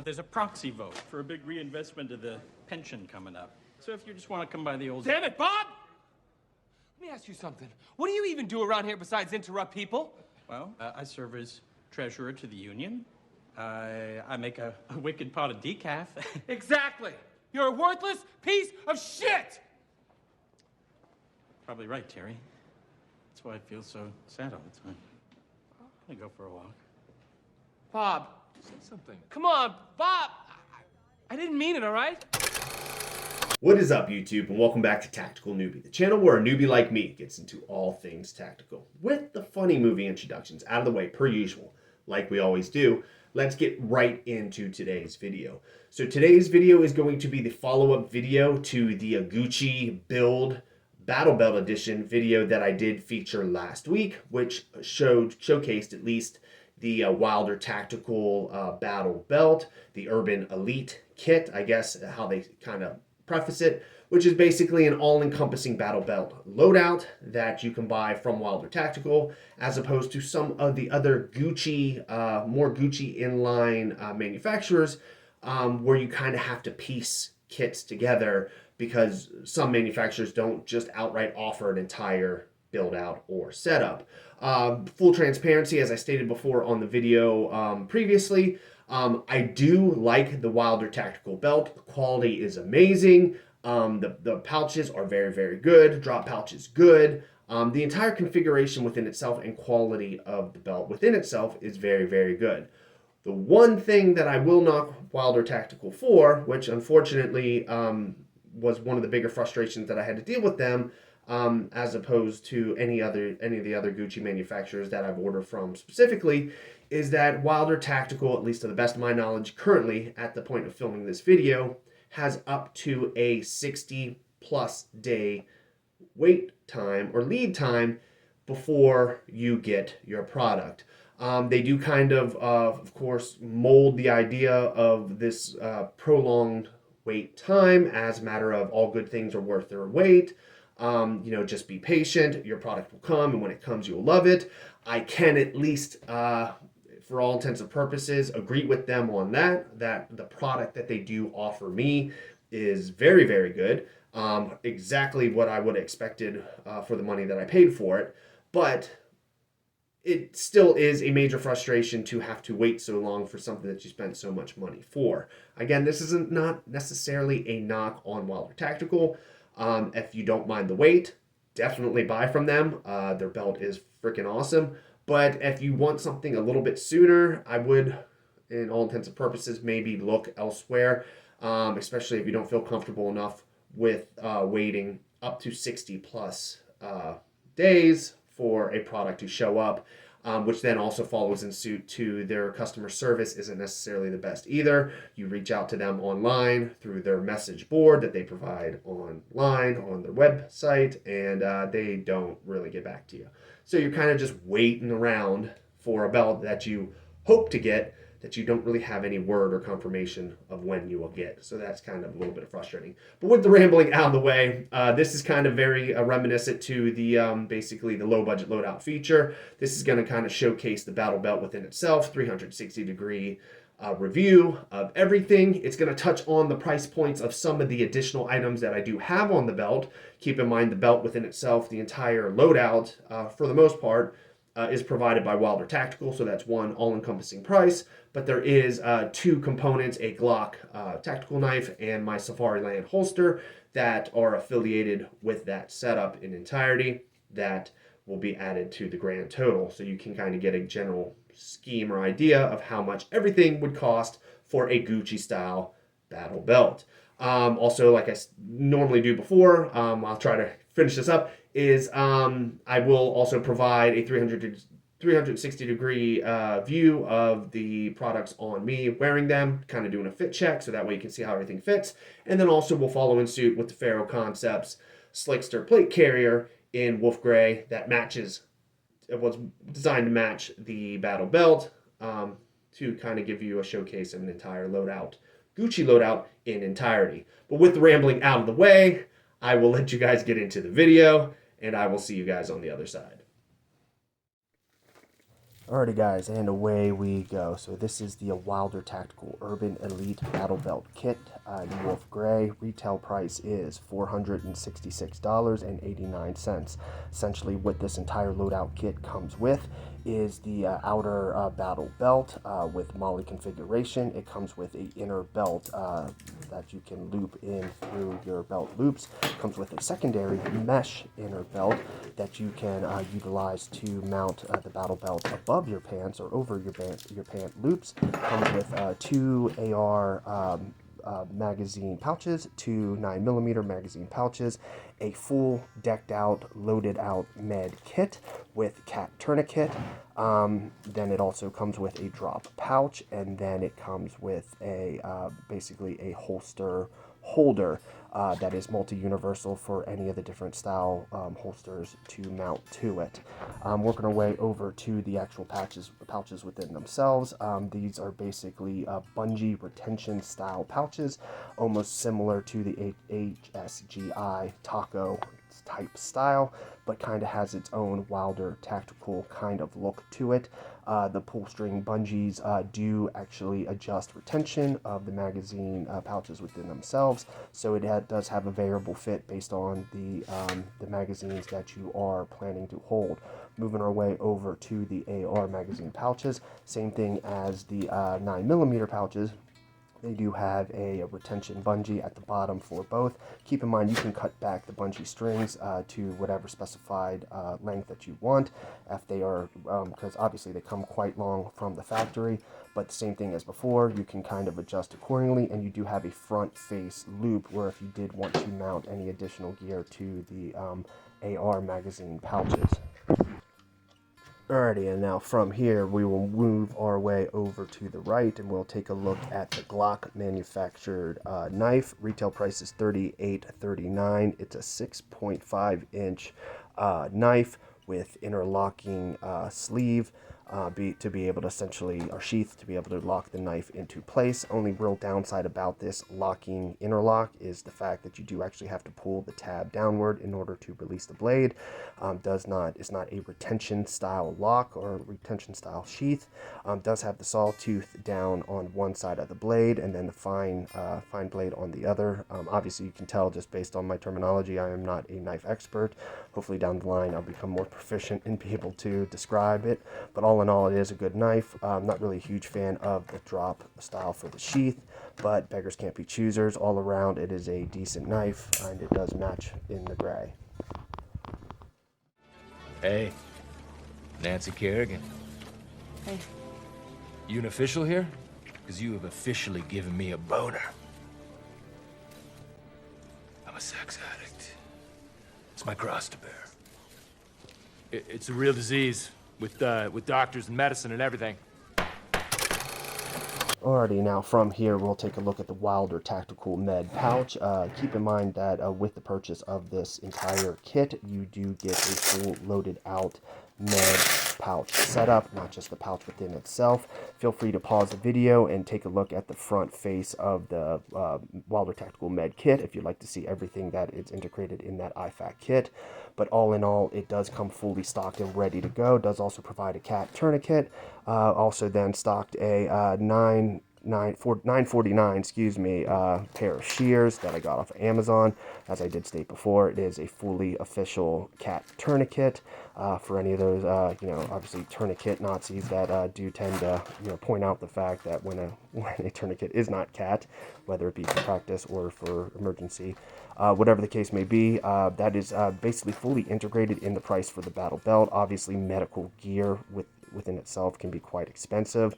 There's a proxy vote for a big reinvestment of the pension coming up. So if you just want to come by the old... Damn it, Bob! Let me ask you something. What do you even do around here besides interrupt people? Well, I serve as treasurer to the union. I make a wicked pot of decaf. Exactly. You're a worthless piece of shit! Probably right, Terry. That's why I feel so sad all the time. I'm gonna go for a walk. Bob, say something. Come on, Bob! I didn't mean it, all right? What is up, YouTube, and welcome back to Tactical Newbie, the channel where a newbie like me gets into all things tactical. With the funny movie introductions out of the way, per usual, like we always do, let's get right into today's video. So today's video is going to be the follow-up video to the Gucci Build Battle Belt Edition video that I did feature last week, which showcased at least the Wilder Tactical Battle Belt, the Urban Elite Kit, I guess how they kind of preface it, which is basically an all-encompassing battle belt loadout that you can buy from Wilder Tactical, as opposed to some of the other Gucci, more Gucci inline manufacturers, where you kind of have to piece kits together because some manufacturers don't just outright offer an entire build out or setup. Full transparency, as I stated before on the video previously, I do like the Wilder Tactical Belt. The quality is amazing. The pouches are very, very good. Drop pouch is good. The entire configuration within itself and quality of the belt within itself is very, very good. The one thing that I will knock Wilder Tactical for, which unfortunately was one of the bigger frustrations that I had to deal with them, as opposed to any of the other Gucci manufacturers that I've ordered from specifically, is that Wilder Tactical, at least to the best of my knowledge currently at the point of filming this video, has up to a 60+ day wait time or lead time before you get your product. They do kind of course, mold the idea of this prolonged wait time as a matter of all good things are worth their wait. Just be patient. Your product will come, and when it comes, you'll love it. I can at least, for all intents and purposes, agree with them on that the product that they do offer me is very, very good. Exactly what I would have expected for the money that I paid for it. But it still is a major frustration to have to wait so long for something that you spent so much money for. Again, this isn't not necessarily a knock on Wilder Tactical. If you don't mind the wait, definitely buy from them. Their belt is freaking awesome. But if you want something a little bit sooner, I would, in all intents and purposes, maybe look elsewhere, especially if you don't feel comfortable enough with waiting up to 60+ days for a product to show up, which then also follows in suit to their customer service isn't necessarily the best either. You reach out to them online through their message board that they provide online on their website, and they don't really get back to you. So you're kind of just waiting around for a belt that you hope to get that you don't really have any word or confirmation of when you will get. So that's kind of a little bit frustrating. But with the rambling out of the way, this is kind of very reminiscent to the basically the low budget loadout feature. This is going to kind of showcase the battle belt within itself, 360-degree review of everything. It's going to touch on the price points of some of the additional items that I do have on the belt. Keep in mind the belt within itself, the entire loadout, for the most part, is provided by Wilder Tactical, so that's one all-encompassing price. But there is two components, a Glock tactical knife and my Safariland holster, that are affiliated with that setup in entirety that will be added to the grand total. So you can kind of get a general scheme or idea of how much everything would cost for a Gucci-style battle belt. Also, like I normally do before, I'll try to finish this up, is I will also provide a 360-degree view of the products on me wearing them, kind of doing a fit check, so that way you can see how everything fits. And then also we'll follow in suit with the Faro Concepts Slickster plate carrier in wolf gray that matches, it was designed to match the battle belt, to kind of give you a showcase of an entire loadout, Gucci loadout in entirety. But with the rambling out of the way, I will let you guys get into the video, and I will see you guys on the other side. Alrighty guys, and away we go. So this is the Wilder Tactical Urban Elite Battle Belt Kit in Wolf Gray. Retail price is $466.89. Essentially what this entire loadout kit comes with is the outer battle belt with MOLLE configuration. It comes with an inner belt that you can loop in through your belt loops. It comes with a secondary mesh inner belt that you can utilize to mount the battle belt above your pants or over your pant loops. It comes with two AR magazine pouches, two 9mm magazine pouches, a full decked out, loaded out med kit with cat tourniquet. Then it also comes with a drop pouch, and then it comes with a basically a holster holder that is multi-universal for any of the different style holsters to mount to it. Working our way over to the actual pouches within themselves. These are basically bungee retention style pouches, almost similar to the HSGI taco type style, but kind of has its own Wilder Tactical kind of look to it. The pull string bungees do actually adjust retention of the magazine pouches within themselves, so it does have a variable fit based on the magazines that you are planning to hold. Moving our way over to the AR magazine pouches, same thing as the 9mm pouches. They do have a retention bungee at the bottom for both. Keep in mind you can cut back the bungee strings to whatever specified length that you want, if they are, because obviously they come quite long from the factory, but the same thing as before, you can kind of adjust accordingly, and you do have a front face loop where if you did want to mount any additional gear to the AR magazine pouches. Alrighty, and now from here we will move our way over to the right and we'll take a look at the Glock manufactured knife. Retail price is $38.39. It's a 6.5 inch knife with interlocking sleeve to be able to essentially, or sheath, to be able to lock the knife into place. Only real downside about this locking interlock is the fact that you do actually have to pull the tab downward in order to release the blade. It's not a retention style lock or retention style sheath. Does have the sawtooth down on one side of the blade and then the fine blade on the other. Obviously you can tell just based on my terminology, I am not a knife expert. Hopefully down the line I'll become more proficient and be able to describe it, but all in all, it is a good knife. I'm not really a huge fan of the drop style for the sheath, but beggars can't be choosers. All around, it is a decent knife, and it does match in the gray. Hey, Nancy Kerrigan. Hey. You an official here? Because you have officially given me a boner. I'm a sex addict. It's my cross to bear. It's a real disease with doctors and medicine and everything. Alrighty, now from here we'll take a look at the Wilder Tactical Med pouch. Keep in mind that with the purchase of this entire kit, you do get a full loaded out med pouch setup, not just the pouch within itself. Feel free to pause the video and take a look at the front face of the Wilder Tactical Med kit if you'd like to see everything that is integrated in that IFAK kit. But all in all, it does come fully stocked and ready to go. It does also provide a cat tourniquet. Also then stocked a $949 pair of shears that I got off of Amazon. As I did state before, it is a fully official cat tourniquet for any of those obviously tourniquet Nazis that do tend to point out the fact that when a tourniquet is not cat, whether it be for practice or for emergency, whatever the case may be, that is basically fully integrated in the price for the battle belt. Obviously medical gear within itself can be quite expensive,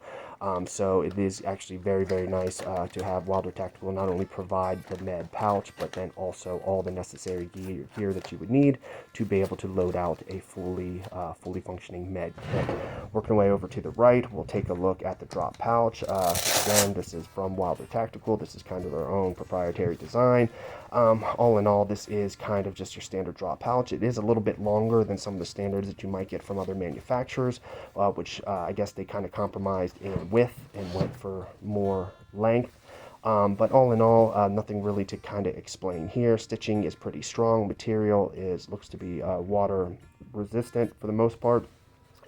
so it is actually very, very nice to have Wilder Tactical not only provide the med pouch, but then also all the necessary gear that you would need to be able to load out a fully functioning med kit. Working our way over to the right, we'll take a look at the drop pouch. Again, this is from Wilder Tactical. This is kind of their own proprietary design. All in all, this is kind of just your standard drop pouch. It is a little bit longer than some of the standards that you might get from other manufacturers, which I guess they kind of compromised in width and went for more length. But all in all, nothing really to kind of explain here. Stitching is pretty strong. Material looks to be water resistant for the most part,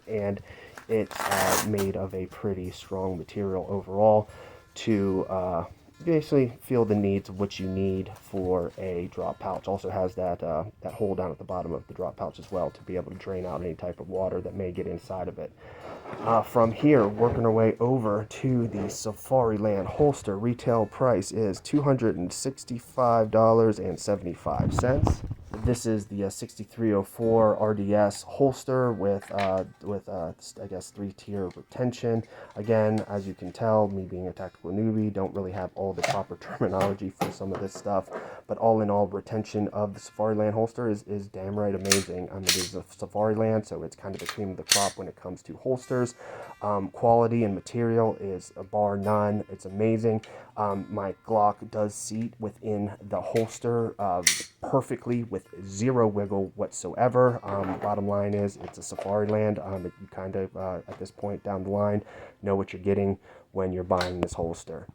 and it's made of a pretty strong material overall to basically feel the needs of what you need for a drop pouch. Also has that that hole down at the bottom of the drop pouch as well to be able to drain out any type of water that may get inside of it. From here, working our way over to the Safariland holster. Retail price is $265.75. This is the 6304 RDS holster with I guess 3-tier retention. Again, as you can tell, me being a tactical newbie, don't really have all the proper terminology for some of this stuff. But all in all, retention of the Safariland holster is damn right amazing. It is a Safariland, so it's kind of the cream of the crop when it comes to holsters. Quality and material is a bar none. It's amazing. My Glock does seat within the holster perfectly with zero wiggle whatsoever. Bottom line is it's a Safariland. You kind of, at this point down the line, know what you're getting when you're buying this holster.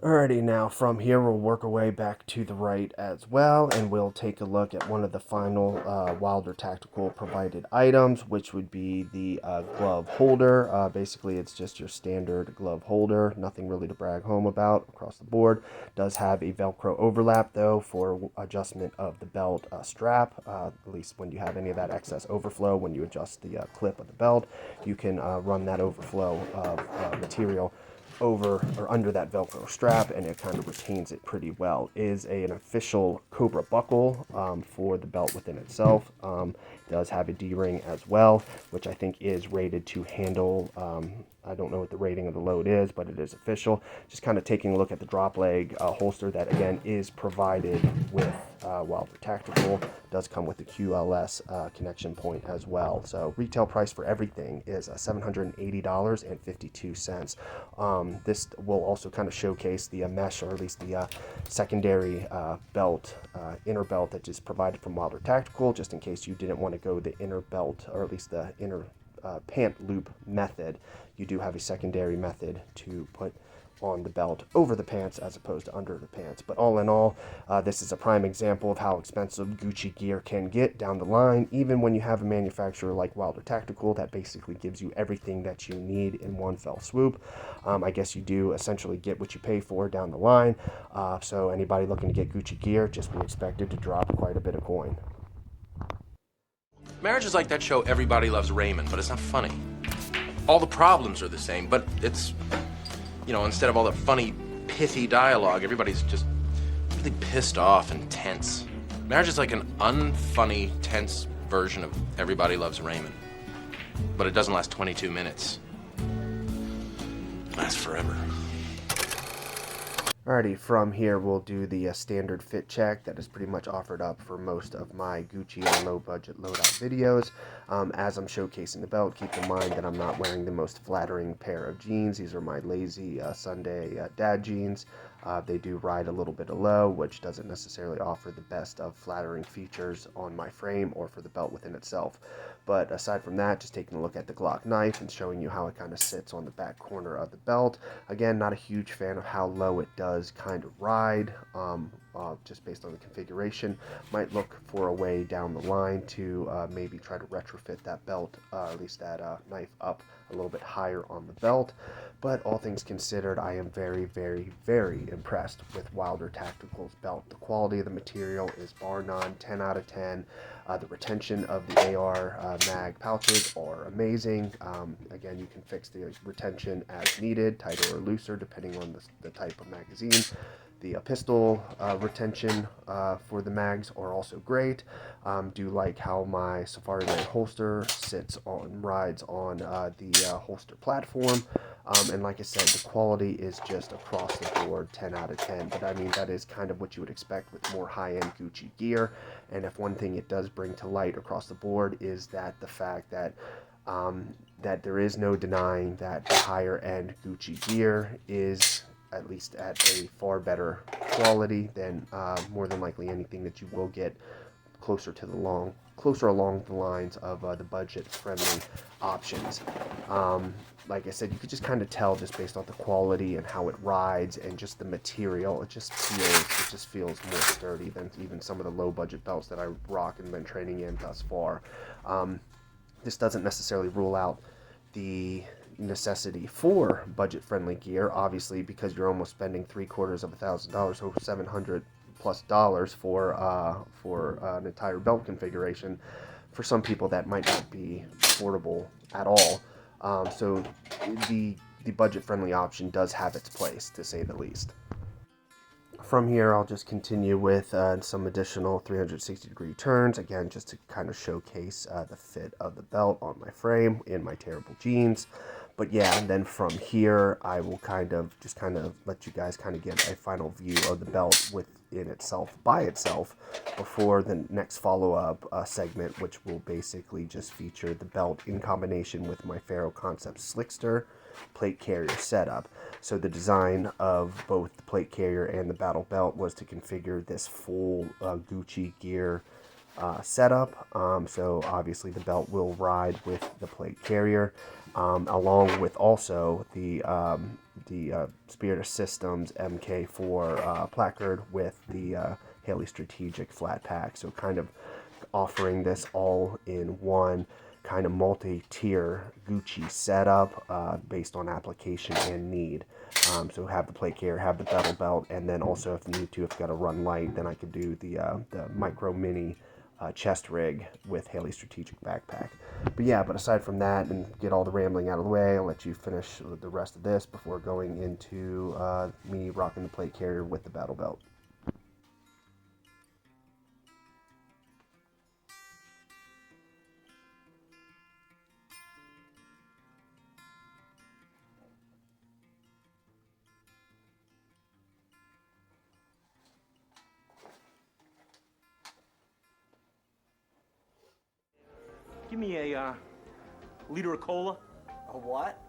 Alrighty, now from here we'll work our way back to the right as well, and we'll take a look at one of the final Wilder Tactical provided items, which would be the glove holder. Basically, it's just your standard glove holder, nothing really to brag home about across the board. Does have a Velcro overlap though for adjustment of the belt strap, at least when you have any of that excess overflow. When you adjust the clip of the belt, you can run that overflow of material over or under that Velcro strap, and it kind of retains it pretty well. Is an official Cobra buckle for the belt within itself. Does have a D-ring as well, which I think is rated to handle, I don't know what the rating of the load is, but it is official. Just kind of taking a look at the drop leg holster that again is provided with Wilder Tactical. Does come with the QLS connection point as well. So retail price for everything is $780.52. This will also kind of showcase the mesh, or at least the secondary belt, inner belt that is provided from Wilder Tactical, just in case you didn't want to go the inner belt, or at least the inner pant loop method. You do have a secondary method to put on the belt over the pants as opposed to under the pants. But all in all, this is a prime example of how expensive Gucci gear can get down the line, even when you have a manufacturer like Wilder Tactical that basically gives you everything that you need in one fell swoop. I guess you do essentially get what you pay for down the line. So anybody looking to get Gucci gear, just be expected to drop quite a bit of coin. Marriage is like that show Everybody Loves Raymond, but it's not funny. All the problems are the same, but it's, you know, instead of all the funny, pithy dialogue, everybody's just really pissed off and tense. Marriage is like an unfunny, tense version of Everybody Loves Raymond. But it doesn't last 22 minutes. It lasts forever. Alrighty, from here we'll do the standard fit check that is pretty much offered up for most of my Gucci and low budget loadout videos. As I'm showcasing the belt, keep in mind that I'm not wearing the most flattering pair of jeans. These are my lazy Sunday dad jeans. They do ride a little bit low, which doesn't necessarily offer the best of flattering features on my frame or for the belt within itself. But aside from that, just taking a look at the Glock knife and showing you how it kind of sits on the back corner of the belt. Again, not a huge fan of how low it does kind of ride, just based on the configuration. Might look for a way down the line to maybe try to retrofit that belt, at least that knife up a little bit higher on the belt. But all things considered, I am very, very, very impressed with Wilder Tactical's belt. The quality of the material is bar none, 10 out of 10. The retention of the AR mag pouches are amazing. Again, you can fix the retention as needed, tighter or looser, depending on the type of magazine. The pistol retention for the mags are also great. Do like how my Safariland holster rides on the holster platform. And like I said, the quality is just across the board 10 out of 10. But I mean, that is kind of what you would expect with more high-end Gucci gear. And if one thing it does bring to light across the board is that the fact that that there is no denying that the higher-end Gucci gear is at least at a far better quality than more than likely anything that you will get closer along the lines of the budget-friendly options. Like I said, you could just kind of tell just based on the quality and how it rides and just the material. It just feels more sturdy than even some of the low-budget belts that I rock and been training in thus far. This doesn't necessarily rule out the necessity for budget-friendly gear, obviously, because you're almost spending $750 so $700+ for an entire belt configuration. For some people, that might not be affordable at all. So the budget-friendly option does have its place, to say the least. From here, I'll just continue with some additional 360-degree turns, again, just to kind of showcase the fit of the belt on my frame in my terrible jeans. But yeah, and then from here, I will kind of let you guys kind of get a final view of the belt within itself, by itself, before the next follow-up segment, which will basically just feature the belt in combination with my Faro Concept Slickster plate carrier setup. So the design of both the plate carrier and the battle belt was to configure this full Gucci gear setup. So obviously the belt will ride with the plate carrier, along with also the Spirit of Systems MK4 placard with the Haley Strategic flat pack. So kind of offering this all in one kind of multi-tier Gucci setup based on application and need. So have the plate carrier, have the battle belt, and then also if need to, if you got to run light, then I could do the micro mini chest rig with Haley Strategic backpack. But yeah, but aside from that, and get all the rambling out of the way, I'll let you finish the rest of this before going into me rocking the plate carrier with the battle belt. Give me a liter of cola. A what?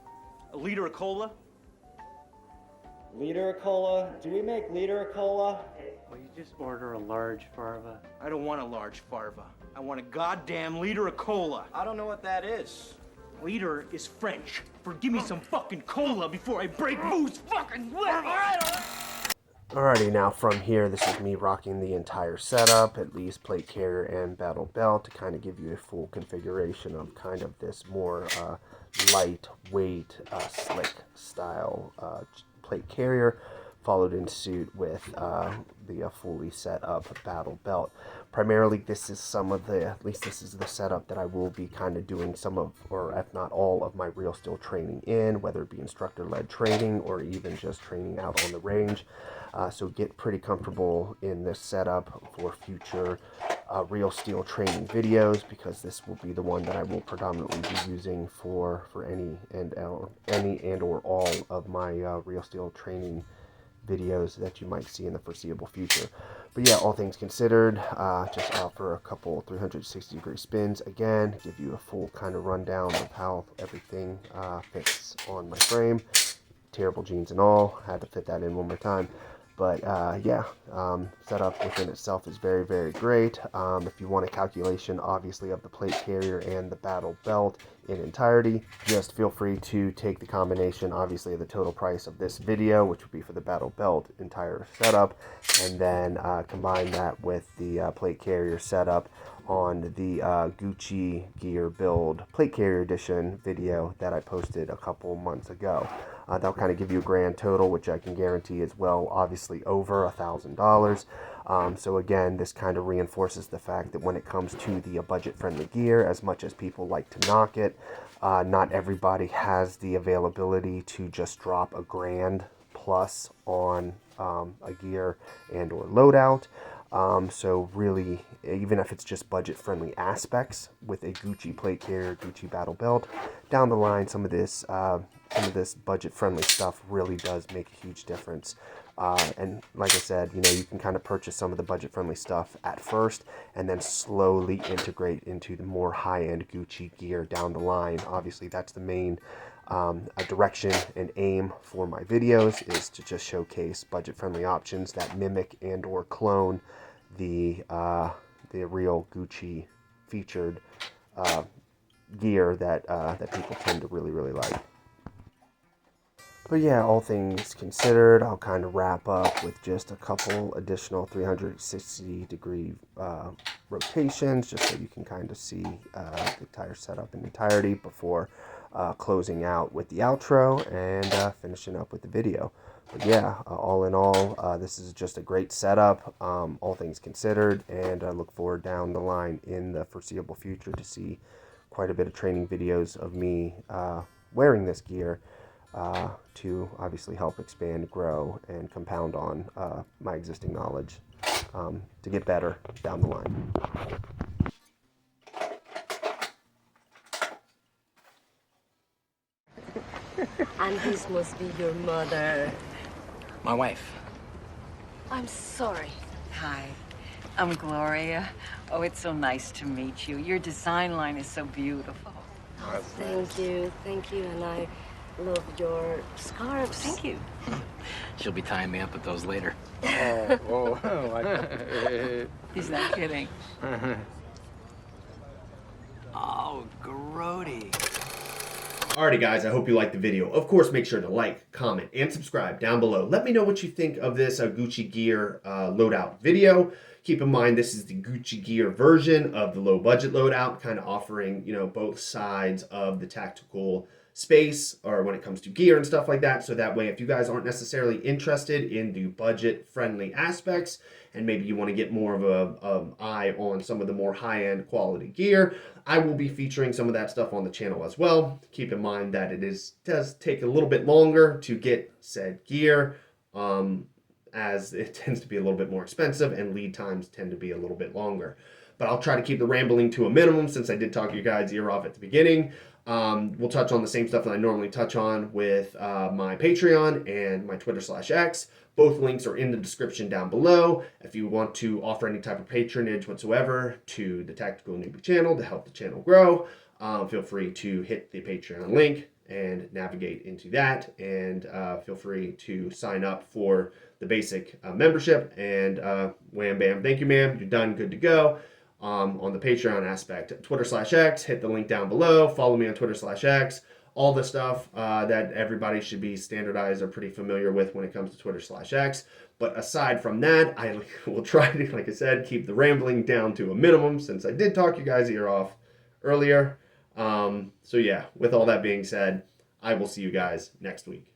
A liter of cola. Liter of cola? Do we make liter of cola? Well, you just order a large farva. I don't want a large farva. I want a goddamn liter of cola. I don't know what that is. Liter is French for give me some fucking cola before I break Boo's fucking leg. Alrighty, now from here, this is me rocking the entire setup, at least plate carrier and battle belt, to kind of give you a full configuration of kind of this more lightweight, slick style plate carrier, followed in suit with the fully set up battle belt. Primarily, this is at least this is the setup that I will be kind of doing some of, or if not all of my real steel training in, whether it be instructor-led training or even just training out on the range. So get pretty comfortable in this setup for future real steel training videos, because this will be the one that I will predominantly be using for any and or all of my real steel training videos that you might see in the foreseeable future. But yeah, all things considered, just offer a couple 360-degree spins again, give you a full kind of rundown of how everything fits on my frame. Terrible jeans and all, had to fit that in one more time. But yeah, setup within itself is very, very great. If you want a calculation, obviously, of the plate carrier and the battle belt in entirety, just feel free to take the combination, obviously, of the total price of this video, which would be for the battle belt entire setup, and then combine that with the plate carrier setup on the Gucci Gear Build Plate Carrier Edition video that I posted a couple months ago. That'll kind of give you a grand total, which I can guarantee is well, obviously, over $1,000. So again, this kind of reinforces the fact that when it comes to the budget-friendly gear, as much as people like to knock it, not everybody has the availability to just drop $1,000 plus on a gear and or loadout. So really, even if it's just budget-friendly aspects with a Gucci plate carrier, Gucci battle belt, down the line, some of this budget-friendly stuff really does make a huge difference. And like I said, you can kind of purchase some of the budget-friendly stuff at first, and then slowly integrate into the more high-end Gucci gear down the line. Obviously, that's the main direction and aim for my videos, is to just showcase budget-friendly options that mimic and or clone the real Gucci featured gear that people tend to really, really like. But yeah, all things considered, I'll kind of wrap up with just a couple additional 360-degree rotations, just so you can kind of see the entire setup in entirety before closing out with the outro and finishing up with the video. But yeah, all in all, this is just a great setup, all things considered, and I look forward down the line in the foreseeable future to see quite a bit of training videos of me wearing this gear to obviously help expand, grow, and compound on my existing knowledge to get better down the line. And this must be your mother. My wife. I'm sorry. Hi, I'm Gloria. Oh, it's so nice to meet you. Your design line is so beautiful. Oh, thank you, and I love your scarves. Thank you. She'll be tying me up with those later. He's not kidding. Oh, grody. Alrighty guys, I hope you liked the video. Of course, make sure to like, comment, and subscribe down below. Let me know what you think of this Gucci Gear loadout video. Keep in mind, this is the Gucci Gear version of the low budget loadout, kind of offering, you know, both sides of the tactical space, or when it comes to gear and stuff like that. So that way, if you guys aren't necessarily interested in the budget friendly aspects, and maybe you want to get more of a eye on some of the more high-end quality gear, I will be featuring some of that stuff on the channel as well. Keep in mind that it does take a little bit longer to get said gear, as it tends to be a little bit more expensive and lead times tend to be a little bit longer. But I'll try to keep the rambling to a minimum since I did talk your guys' ear off at the beginning. We'll touch on the same stuff that I normally touch on with my Patreon and my Twitter/X. Both links are in the description down below. If you want to offer any type of patronage whatsoever to the Tactical Newbie channel to help the channel grow, feel free to hit the Patreon link and navigate into that. And feel free to sign up for the basic membership. And wham bam, thank you ma'am, you're done, good to go. On the Patreon aspect, Twitter/X, hit the link down below, follow me on Twitter/X, all the stuff that everybody should be standardized or pretty familiar with when it comes to Twitter/X. But aside from that, I will try to, like I said, keep the rambling down to a minimum since I did talk you guys' ear off earlier. So yeah, with all that being said, I will see you guys next week.